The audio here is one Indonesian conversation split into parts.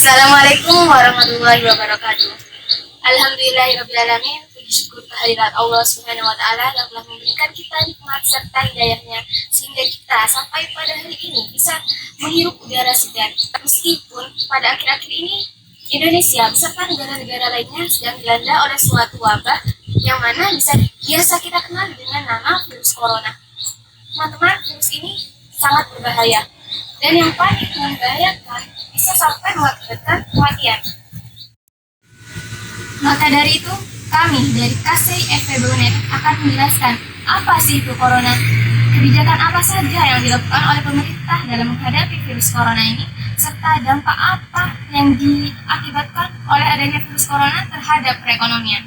Assalamualaikum warahmatullahi wabarakatuh. Alhamdulillahirrabbilalamin. Puji syukur kehadirat Allah Subhanahu wa Ta'ala yang telah memberikan kita nikmat serta hidayahnya sehingga kita sampai pada hari ini bisa menghirup udara segar. Meskipun pada akhir-akhir ini Indonesia beserta negara-negara lainnya sedang dilanda oleh suatu wabah yang mana biasa kita kenal dengan nama virus corona. Teman-teman, virus ini sangat berbahaya dan yang paling membahayakan bisa sampai mengakibatkan kematian. Maka dari itu, kami dari KCFB UNED akan menjelaskan apa sih itu corona, kebijakan apa saja yang dilakukan oleh pemerintah dalam menghadapi virus corona ini, serta dampak apa yang diakibatkan oleh adanya virus corona terhadap perekonomian.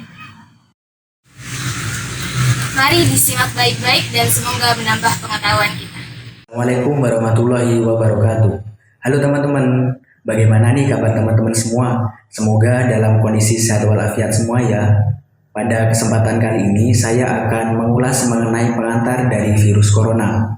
Mari disimak baik-baik dan semoga menambah pengetahuan kita. Assalamualaikum warahmatullahi wabarakatuh. Halo teman-teman, bagaimana nih kabar teman-teman semua? Semoga dalam kondisi sehat walafiat semua ya. Pada kesempatan kali ini saya akan mengulas mengenai pengantar dari virus corona.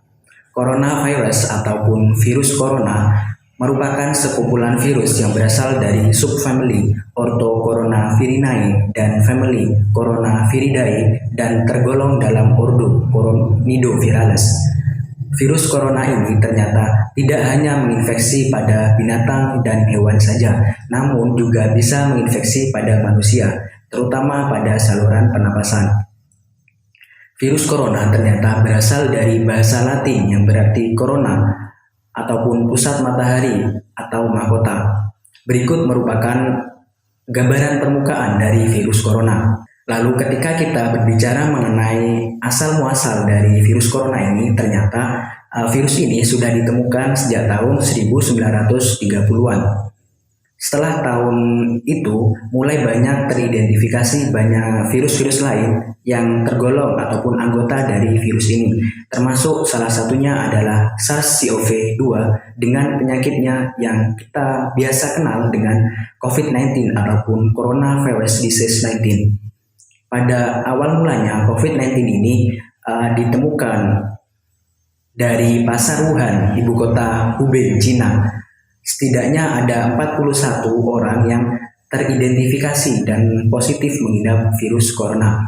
Coronavirus ataupun virus corona merupakan sekumpulan virus yang berasal dari subfamili Orthocoronavirinae dan famili Coronaviridae dan tergolong dalam ordo Coronidovirales. Virus corona ini ternyata tidak hanya menginfeksi pada binatang dan hewan saja, namun juga bisa menginfeksi pada manusia, terutama pada saluran pernapasan. Virus corona ternyata berasal dari bahasa Latin yang berarti corona ataupun pusat matahari atau mahkota. Berikut merupakan gambaran permukaan dari virus corona. Lalu ketika kita berbicara mengenai asal-muasal dari virus corona ini, ternyata virus ini sudah ditemukan sejak tahun 1930-an. Setelah tahun itu, mulai banyak teridentifikasi banyak virus-virus lain yang tergolong ataupun anggota dari virus ini, termasuk salah satunya adalah SARS-CoV-2 dengan penyakitnya yang kita biasa kenal dengan COVID-19 ataupun Coronavirus Disease 19. Pada awal mulanya COVID-19 ini ditemukan dari pasar Wuhan, ibu kota Hubei, Cina. Setidaknya ada 41 orang yang teridentifikasi dan positif mengidap virus corona.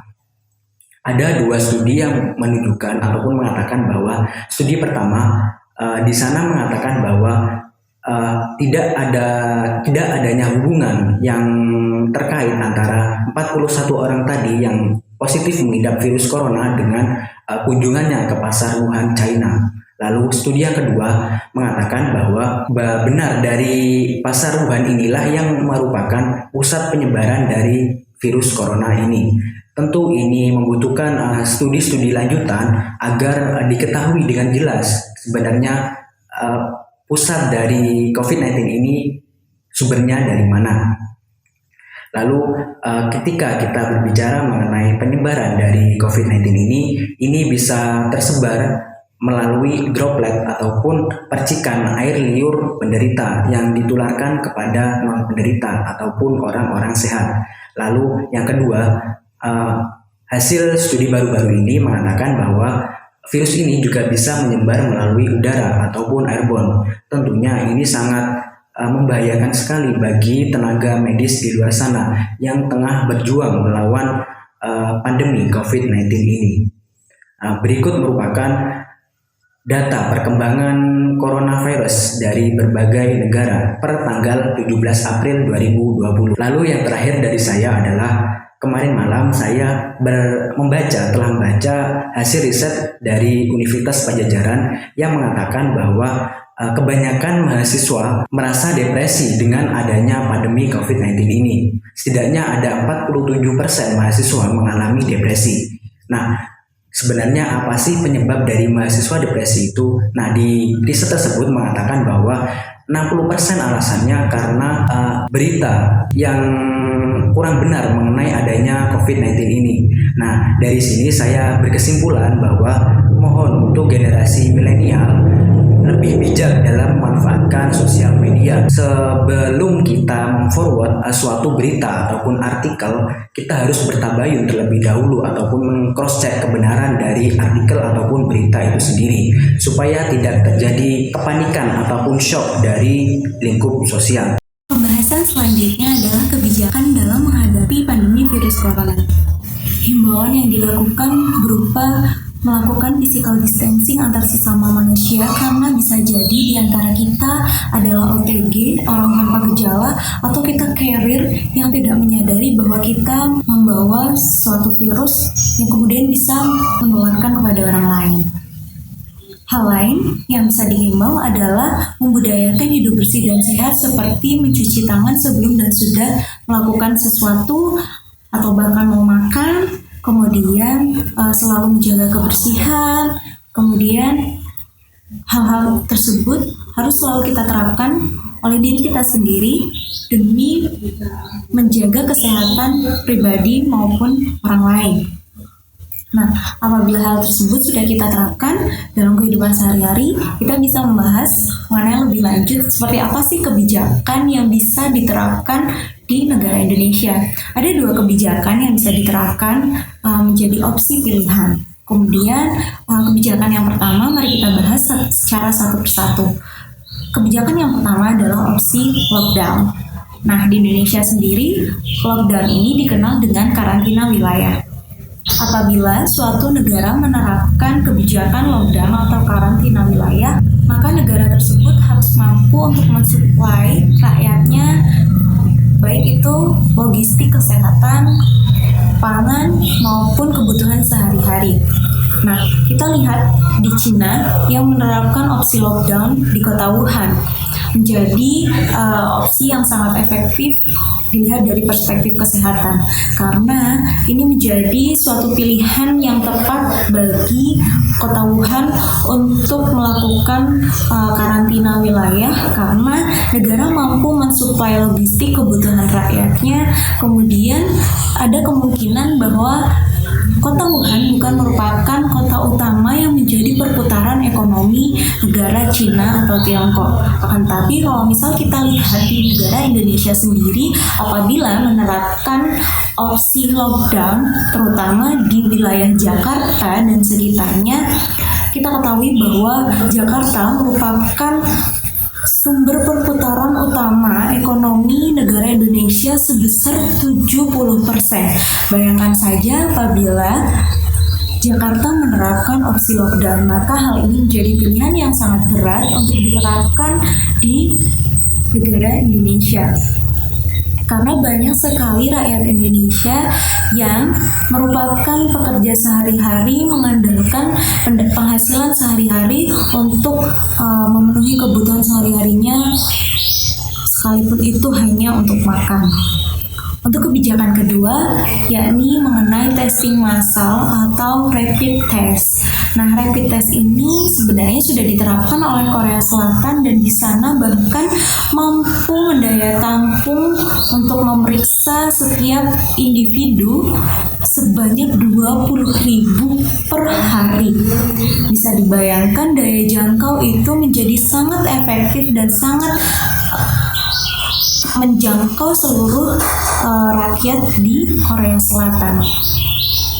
Ada dua studi yang menunjukkan ataupun mengatakan bahwa studi pertama di sana mengatakan bahwa tidak adanya hubungan yang terkait antara 41 orang tadi yang positif mengidap virus corona dengan kunjungannya ke pasar Wuhan, China. Lalu studi yang kedua mengatakan bahwa benar dari pasar Wuhan inilah yang merupakan pusat penyebaran dari virus corona ini. Tentu ini membutuhkan studi-studi lanjutan agar diketahui dengan jelas sebenarnya pusat dari COVID-19 ini sumbernya dari mana. Lalu ketika kita berbicara mengenai penyebaran dari COVID-19 ini bisa tersebar melalui droplet ataupun percikan air liur penderita yang ditularkan kepada non-penderita ataupun orang-orang sehat. Lalu yang kedua, hasil studi baru-baru ini mengatakan bahwa virus ini juga bisa menyebar melalui udara ataupun airborne. Tentunya ini sangat membahayakan sekali bagi tenaga medis di luar sana yang tengah berjuang melawan pandemi COVID-19 ini. Berikut merupakan data perkembangan coronavirus dari berbagai negara per tanggal 17 April 2020. Lalu yang terakhir dari saya adalah kemarin malam saya telah membaca hasil riset dari Universitas Padjadjaran yang mengatakan bahwa kebanyakan mahasiswa merasa depresi dengan adanya pandemi COVID-19 ini. Setidaknya ada 47% mahasiswa mengalami depresi. Nah, sebenarnya apa sih penyebab dari mahasiswa depresi itu? Nah, di riset tersebut mengatakan bahwa 60% alasannya karena berita yang kurang benar mengenai adanya COVID-19 ini. Nah, dari sini saya berkesimpulan bahwa mohon untuk generasi milenial lebih bijak dalam memanfaatkan sosial media. Sebelum kita memforward suatu berita ataupun artikel, kita harus bertabayun terlebih dahulu ataupun meng-cross-check kebenaran dari artikel ataupun berita itu sendiri supaya tidak terjadi kepanikan ataupun shock dari lingkup sosial. Pembahasan corona. Himbauan yang dilakukan berupa melakukan physical distancing antar sesama manusia karena bisa jadi di antara kita adalah OTG, orang tanpa gejala, atau kita carrier yang tidak menyadari bahwa kita membawa suatu virus yang kemudian bisa menularkan kepada orang lain. Hal lain yang bisa dihimbau adalah membudayakan hidup bersih dan sehat seperti mencuci tangan sebelum dan sudah melakukan sesuatu atau bahkan mau makan, kemudian selalu menjaga kebersihan, kemudian hal-hal tersebut harus selalu kita terapkan oleh diri kita sendiri demi menjaga kesehatan pribadi maupun orang lain. Nah, apabila hal tersebut sudah kita terapkan dalam kehidupan sehari-hari, kita bisa membahas mengenai lebih lanjut seperti apa sih kebijakan yang bisa diterapkan di negara Indonesia. Ada 2 kebijakan yang bisa diterapkan menjadi opsi pilihan. Kemudian kebijakan yang pertama mari kita bahas secara satu persatu. Kebijakan yang pertama adalah opsi lockdown. Nah, di Indonesia sendiri lockdown ini dikenal dengan karantina wilayah. Apabila suatu negara menerapkan kebijakan lockdown atau karantina wilayah, maka negara tersebut harus mampu untuk mensuplai rakyatnya, baik itu logistik kesehatan, pangan, maupun kebutuhan sehari-hari. Nah, kita lihat di Cina yang menerapkan opsi lockdown di kota Wuhan menjadi opsi yang sangat efektif dilihat dari perspektif kesehatan, karena ini menjadi suatu pilihan yang tepat bagi kota Wuhan untuk melakukan karantina wilayah karena negara mampu mensuplai logistik kebutuhan rakyatnya. Kemudian ada kemungkinan bahwa kota Wuhan bukan merupakan kota utama yang menjadi perputaran ekonomi negara Cina atau Tiongkok. Akan tapi kalau misal kita lihat di negara Indonesia sendiri, apabila menerapkan opsi lockdown, terutama di wilayah Jakarta dan sekitarnya, kita ketahui bahwa Jakarta merupakan sumber perputaran utama ekonomi negara Indonesia sebesar 70%. Bayangkan saja apabila Jakarta menerapkan opsi lockdown, maka hal ini menjadi pilihan yang sangat berat untuk diterapkan di negara Indonesia. Karena banyak sekali rakyat Indonesia yang merupakan pekerja sehari-hari mengandalkan penghasilan sehari-hari untuk memenuhi kebutuhan sehari-harinya, sekalipun itu hanya untuk makan. Untuk kebijakan kedua, yakni mengenai testing massal atau rapid test. Nah, rapid test ini sebenarnya sudah diterapkan oleh Korea Selatan dan di sana bahkan mampu mendaya tampung untuk memeriksa setiap individu sebanyak 20.000 per hari. Bisa dibayangkan daya jangkau itu menjadi sangat efektif dan sangat menjangkau seluruh rakyat di Korea Selatan.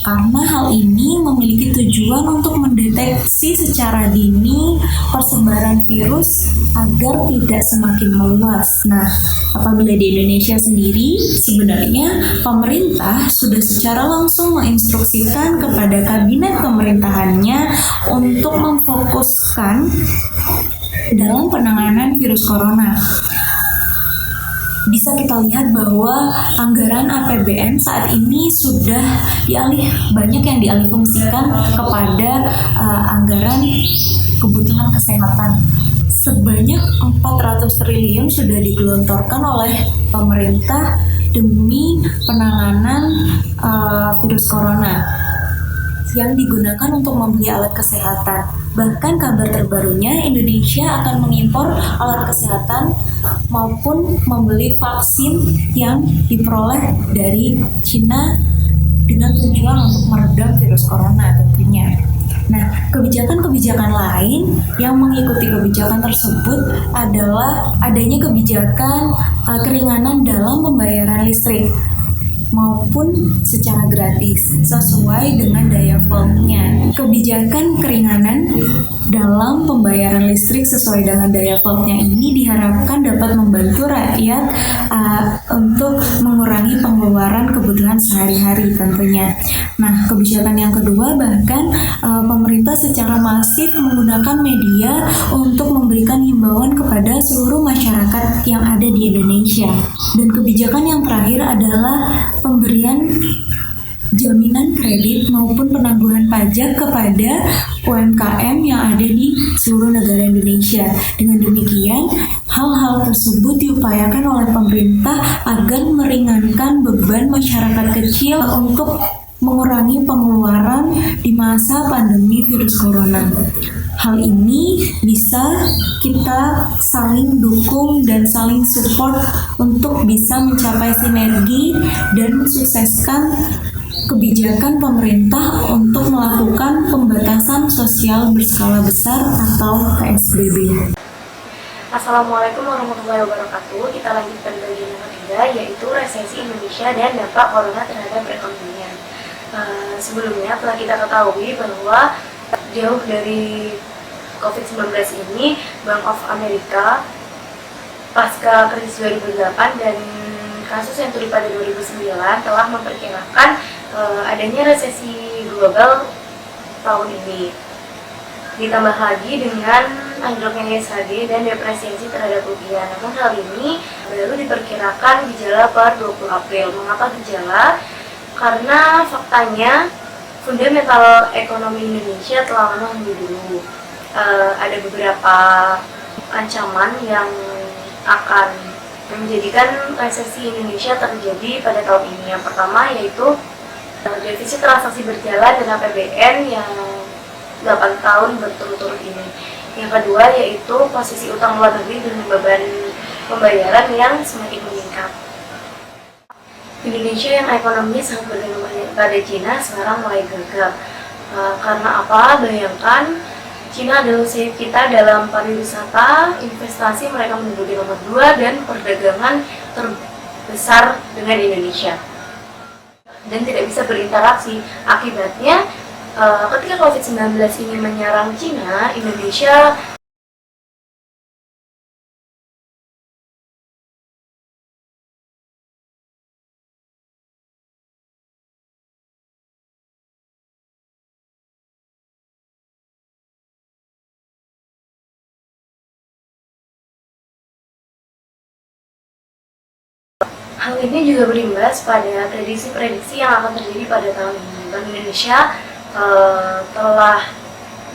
Karena hal ini memiliki tujuan untuk mendeteksi secara dini persebaran virus agar tidak semakin meluas. Nah, apabila di Indonesia sendiri, sebenarnya pemerintah sudah secara langsung menginstruksikan kepada kabinet pemerintahannya untuk memfokuskan dalam penanganan virus corona. Bisa kita lihat bahwa anggaran APBN saat ini sudah banyak yang dialihfungsikan kepada anggaran kebutuhan kesehatan. Sebanyak 400 triliun sudah digelontorkan oleh pemerintah demi penanganan virus corona yang digunakan untuk membeli alat kesehatan. Bahkan kabar terbarunya, Indonesia akan mengimpor alat kesehatan maupun membeli vaksin yang diperoleh dari Cina dengan tujuan untuk meredam virus corona tentunya. Nah, kebijakan-kebijakan lain yang mengikuti kebijakan tersebut adalah adanya kebijakan keringanan dalam pembayaran listrik. maupun secara gratis sesuai dengan daya voltnya. Kebijakan keringanan dalam pembayaran listrik sesuai dengan daya voltnya ini diharapkan dapat membantu rakyat untuk mengurangi pengeluaran kebutuhan sehari-hari tentunya. Nah, kebijakan yang kedua bahkan pemerintah secara masif menggunakan media untuk memberikan himbauan kepada seluruh masyarakat yang ada di Indonesia. Dan kebijakan yang terakhir adalah pemberian jaminan kredit maupun penangguhan pajak kepada UMKM yang ada di seluruh negara Indonesia. Dengan demikian, hal-hal tersebut diupayakan oleh pemerintah agar meringankan beban masyarakat kecil untuk mengurangi pengeluaran di masa pandemi virus corona. Hal ini bisa kita saling dukung dan saling support untuk bisa mencapai sinergi dan mensukseskan kebijakan pemerintah untuk melakukan pembatasan sosial berskala besar atau PSBB. Assalamualaikum warahmatullahi wabarakatuh. Kita lanjutkan bagian yang ketiga, yaitu resesi Indonesia dan dampak corona terhadap perekonomian. Sebelumnya telah kita ketahui bahwa jauh dari COVID-19 ini, Bank of America pasca krisis 2008 dan kasus yang turut pada 2009 telah memperkirakan adanya resesi global tahun ini. Ditambah lagi dengan anjloknya ISHD dan depresiasi terhadap rupiah. Namun hal ini baru diperkirakan gejala per 20 April. Mengapa gejala? Karena faktanya fundamental ekonomi Indonesia telah lama lebih dulu. Ada beberapa ancaman yang akan menjadikan resesi Indonesia terjadi pada tahun ini. Yang pertama yaitu defisit transaksi berjalan dan APBN yang 8 tahun berturut-turut ini. Yang kedua yaitu posisi utang luar negeri dengan beban pembayaran yang semakin meningkat. Indonesia yang ekonominya sangat bergantung pada Cina sekarang mulai gagal. Karena apa? Bayangkan Cina adalah saing kita dalam pariwisata, investasi mereka menduduki nomor 2 dan perdagangan terbesar dengan Indonesia. Dan tidak bisa berinteraksi. Akibatnya ketika COVID-19 ini menyerang Cina, Indonesia hal ini juga berimbas pada prediksi-prediksi yang akan terjadi pada tahun ini. Bank Indonesia telah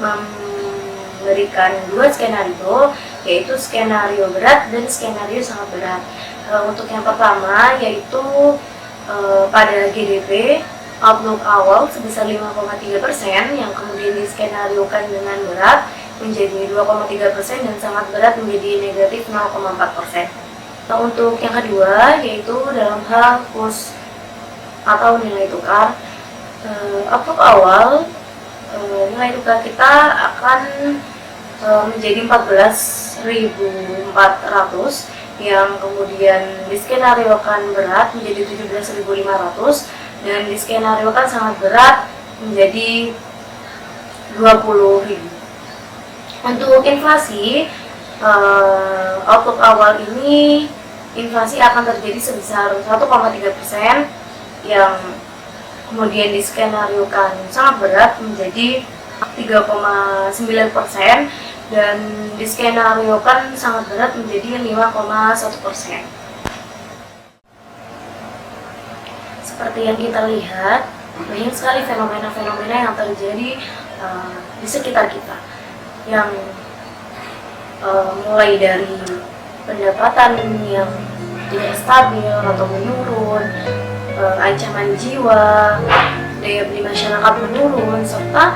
memberikan 2 skenario, yaitu skenario berat dan skenario sangat berat. Untuk yang pertama yaitu pada GDP outlook awal sebesar 5,3% yang kemudian diskenariokan dengan berat menjadi 2,3% dan sangat berat menjadi negatif 0,4%. Untuk yang kedua yaitu dalam hal kurs atau nilai tukar, outlook awal nilai tukar kita akan menjadi 14.400 yang kemudian diskenariokan berat menjadi 17.500 dan diskenariokan sangat berat menjadi 20.000. Untuk inflasi, outlook awal ini inflasi akan terjadi sebesar 1,3% yang kemudian diskenariokan sangat berat menjadi 3,9% dan diskenariokan sangat berat menjadi 5,1%. Seperti yang kita lihat, banyak sekali fenomena-fenomena yang terjadi di sekitar kita yang mulai dari pendapatan yang tidak stabil atau menurun, ancaman jiwa, daya beli masyarakat menurun, serta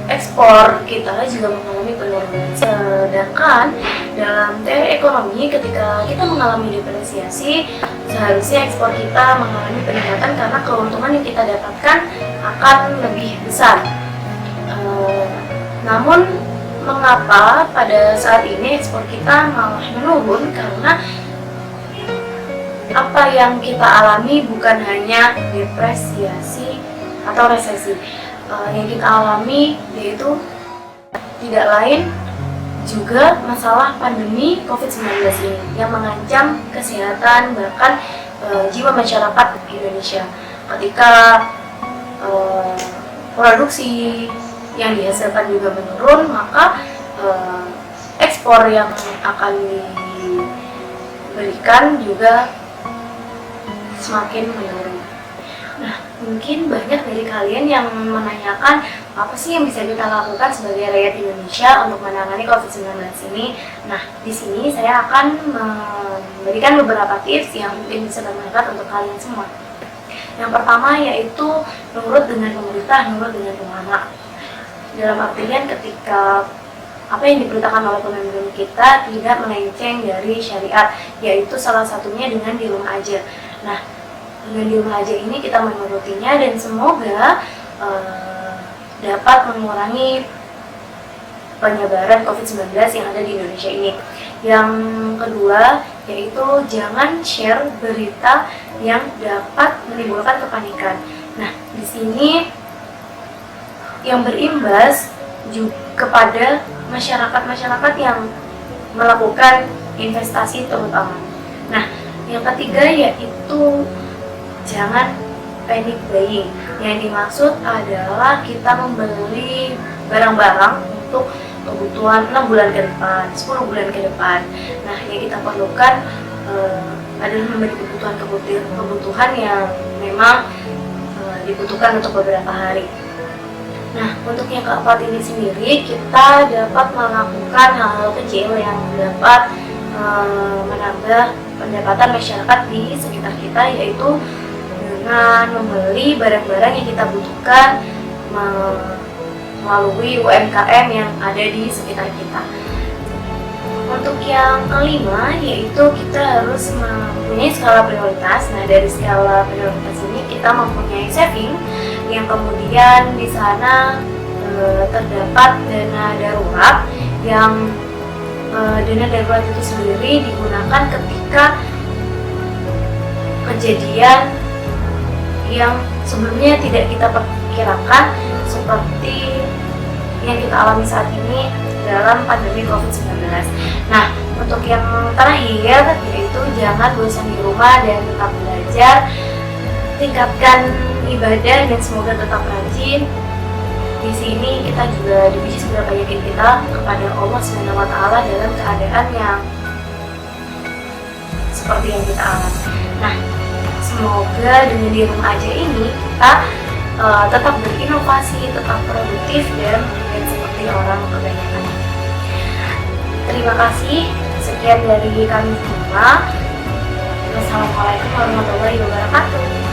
ekspor kita juga mengalami penurunan. Sedangkan dalam teori ekonomi, ketika kita mengalami depresiasi, seharusnya ekspor kita mengalami peningkatan karena keuntungan yang kita dapatkan akan lebih besar. Namun mengapa pada saat ini ekspor kita malah menurun? Karena apa yang kita alami bukan hanya depresiasi atau resesi. Yang kita alami yaitu tidak lain juga masalah pandemi COVID-19 ini yang mengancam kesehatan bahkan jiwa masyarakat Indonesia. Ketika produksi yang dihasilkan juga menurun, maka ekspor yang akan diberikan juga semakin menurun. Nah, mungkin banyak dari kalian yang menanyakan apa sih yang bisa kita lakukan sebagai rakyat Indonesia untuk menangani COVID-19 ini. Nah, di sini saya akan memberikan beberapa tips yang mungkin bisa bermanfaat untuk kalian semua. Yang pertama yaitu nurut dengan pemerintah, nurut dengan ulama. Dalam artian ketika apa yang diperintahkan oleh pemimpin kita tidak melenceng dari syariat, yaitu salah satunya dengan di rumah aja. Nah, dengan di rumah aja ini kita menurutinya dan semoga dapat mengurangi penyebaran COVID-19 yang ada di Indonesia ini. Yang kedua yaitu jangan share berita yang dapat menimbulkan kepanikan. Nah, di sini yang berimbas juga kepada masyarakat yang melakukan investasi terutama. Nah, yang ketiga yaitu jangan panic buying. Yang dimaksud adalah kita membeli barang-barang untuk kebutuhan 6 bulan ke depan, 10 bulan ke depan. Nah, yang kita perlukan adalah membeli kebutuhan yang memang dibutuhkan untuk beberapa hari. Nah, untuk yang keempat ini sendiri, kita dapat melakukan hal-hal kecil yang dapat menambah pendapatan masyarakat di sekitar kita, yaitu dengan membeli barang-barang yang kita butuhkan melalui UMKM yang ada di sekitar kita. Untuk yang kelima, yaitu kita harus mempunyai skala prioritas. Nah, dari skala prioritas ini kita mempunyai saving yang kemudian di sana terdapat dana darurat yang dana darurat itu sendiri digunakan ketika kejadian yang sebelumnya tidak kita perkirakan seperti yang kita alami saat ini dalam pandemi COVID-19. Nah, untuk yang terakhir yaitu jangan bosan di rumah dan tetap belajar, tingkatkan ibadah dan semoga tetap rajin. Di sini kita juga diuji seberapa yakin kita kepada Allah SWT dalam keadaan yang seperti yang kita alami. Nah, semoga dengan di rumah aja ini kita tetap berinovasi, tetap produktif dan seperti orang kebanyakan. Terima kasih, sekian dari kami semua. Wassalamualaikum warahmatullahi wabarakatuh.